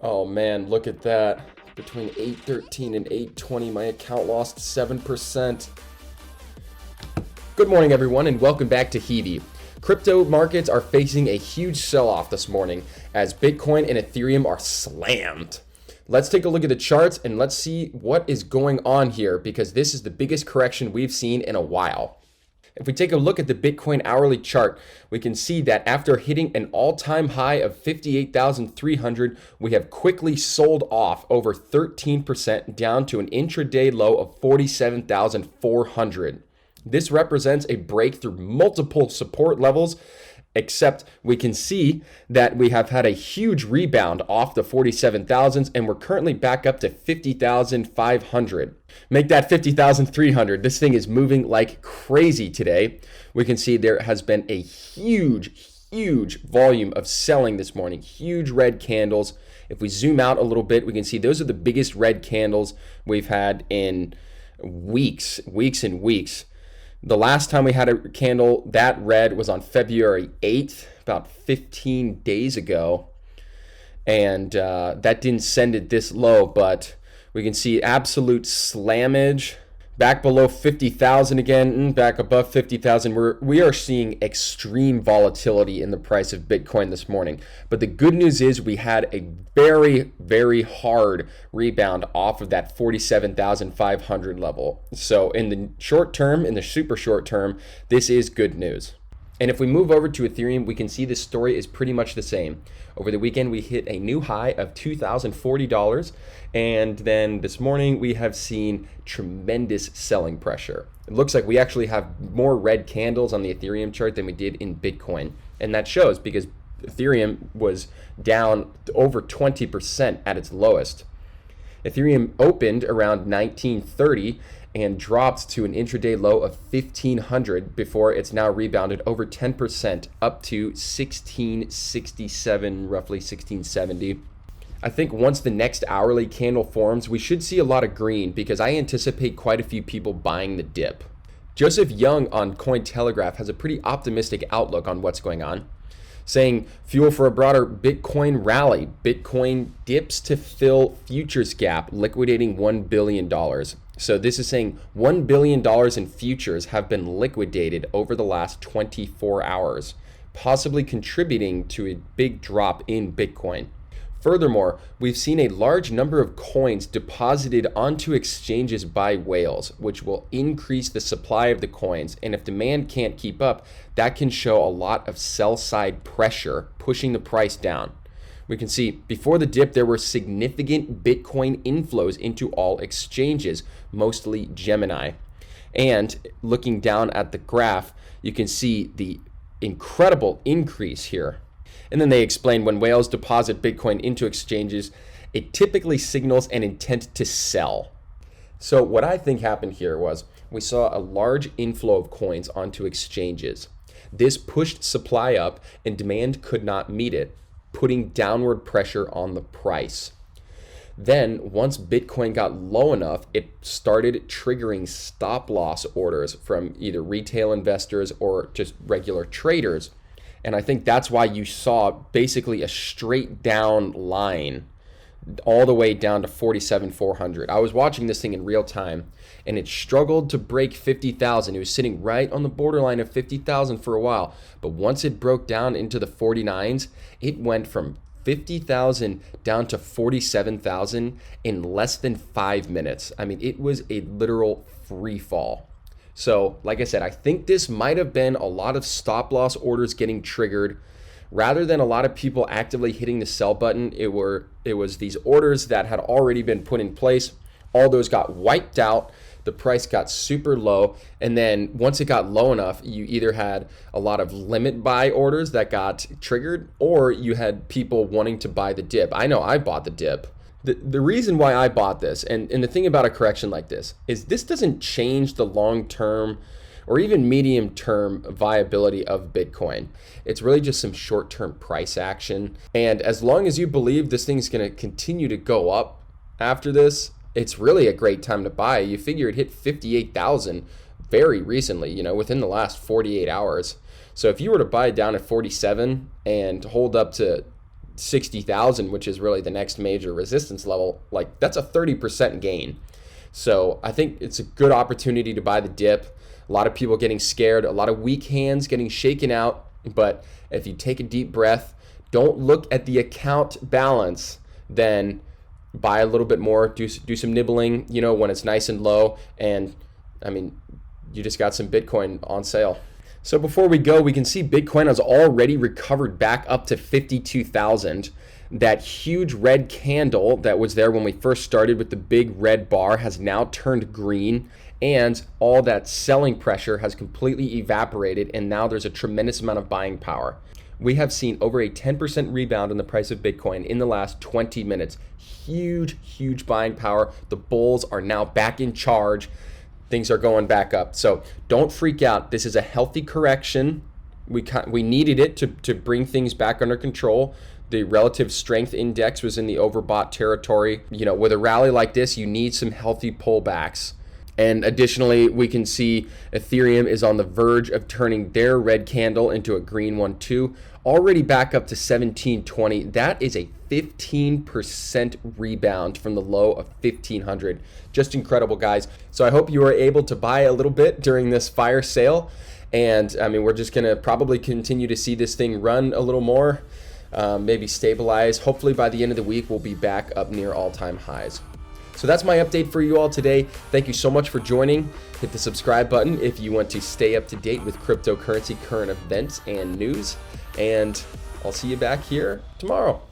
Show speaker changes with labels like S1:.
S1: Oh man, look at that. Between 813 and 820, my account lost 7%. Good morning, everyone, and welcome back to Hebe. Crypto markets are facing a huge sell-off this morning as Bitcoin and Ethereum are slammed. Let's take a look at the charts and let's see what is going on here, because this is the biggest correction we've seen in a while. If we take a look at the Bitcoin hourly chart, we can see that after hitting an all-time high of 58,300, we have quickly sold off over 13% down to an intraday low of 47,400. This represents a break through multiple support levels, except we can see that we have had a huge rebound off the 47,000s and we're currently back up to 50,500. Make that 50,300. This thing is moving like crazy today. We can see there has been a huge volume of selling this morning, huge red candles. If we zoom out a little bit, we can see those are the biggest red candles we've had in weeks and weeks. The last time we had a candle that red was on February 8th, about 15 days ago. And that didn't send it this low, but we can see absolute slammage. Back below 50,000 again, back above 50,000. We are seeing extreme volatility in the price of Bitcoin this morning. But the good news is we had a very hard rebound off of that 47,500 level. So in the short term, in the super short term, this is good news. And if we move over to Ethereum, we can see this story is pretty much the same. Over the weekend, we hit a new high of $2,040. And then this morning, we have seen tremendous selling pressure. It looks like we actually have more red candles on the Ethereum chart than we did in Bitcoin. And that shows because Ethereum was down over 20% at its lowest. Ethereum opened around 1930 and dropped to an intraday low of 1,500 before it's now rebounded over 10% up to 1667, roughly 1670. I think once the next hourly candle forms, we should see a lot of green because I anticipate quite a few people buying the dip. Joseph Young on Cointelegraph has a pretty optimistic outlook on what's going on, saying fuel for a broader Bitcoin rally. Bitcoin dips to fill futures gap, liquidating $1 billion. So this is saying $1 billion in futures have been liquidated over the last 24 hours, possibly contributing to a big drop in Bitcoin. Furthermore, we've seen a large number of coins deposited onto exchanges by whales, which will increase the supply of the coins. And if demand can't keep up, that can show a lot of sell-side pressure, pushing the price down. We can see before the dip, there were significant Bitcoin inflows into all exchanges, mostly Gemini. And looking down at the graph, you can see the incredible increase here. And then they explain when whales deposit Bitcoin into exchanges, it typically signals an intent to sell. So what I think happened here was we saw a large inflow of coins onto exchanges. This pushed supply up and demand could not meet it, putting downward pressure on the price. Then once Bitcoin got low enough, it started triggering stop loss orders from either retail investors or just regular traders. And I think that's why you saw basically a straight down line all the way down to 47,400. I was watching this thing in real time and it struggled to break 50,000. It was sitting right on the borderline of 50,000 for a while. But once it broke down into the 49s, it went from 50,000 down to 47,000 in less than 5 minutes. I mean, it was a literal free fall. So, like I said, I think this might have been a lot of stop loss orders getting triggered. Rather than a lot of people actively hitting the sell button, it was these orders that had already been put in place. All those got wiped out. The price got super low. And then once it got low enough, you either had a lot of limit buy orders that got triggered, or you had people wanting to buy the dip. I know I bought the dip. The reason why I bought this, and the thing about a correction like this, is this doesn't change the long-term or even medium-term viability of Bitcoin. It's really just some short-term price action. And as long as you believe this thing's going to continue to go up after this, it's really a great time to buy. You figure it hit 58,000 very recently, within the last 48 hours. So if you were to buy it down at 47 and hold up to 60,000, which is really the next major resistance level, like that's a 30% gain. So I think it's a good opportunity to buy the dip. A lot of people getting scared, a lot of weak hands getting shaken out. But if you take a deep breath, don't look at the account balance, then buy a little bit more, do some nibbling, when it's nice and low. And I mean, you just got some Bitcoin on sale. So before we go, we can see Bitcoin has already recovered back up to 52,000. That huge red candle that was there when we first started with the big red bar has now turned green, and all that selling pressure has completely evaporated, and now there's a tremendous amount of buying power. We have seen over a 10% rebound in the price of Bitcoin in the last 20 minutes. Huge buying power. The bulls are now back in charge. Things are going back up. So don't freak out. This is a healthy correction. We needed it to bring things back under control. The relative strength index was in the overbought territory. With a rally like this, you need some healthy pullbacks. And additionally, we can see Ethereum is on the verge of turning their red candle into a green one too. Already back up to 1720. That is a 15% rebound from the low of 1500. Just incredible, guys. So I hope you were able to buy a little bit during this fire sale. And I mean, we're just going to probably continue to see this thing run a little more, maybe stabilize. Hopefully by the end of the week, we'll be back up near all-time highs. So that's my update for you all today. Thank you so much for joining. Hit the subscribe button if you want to stay up to date with cryptocurrency current events and news. And I'll see you back here tomorrow.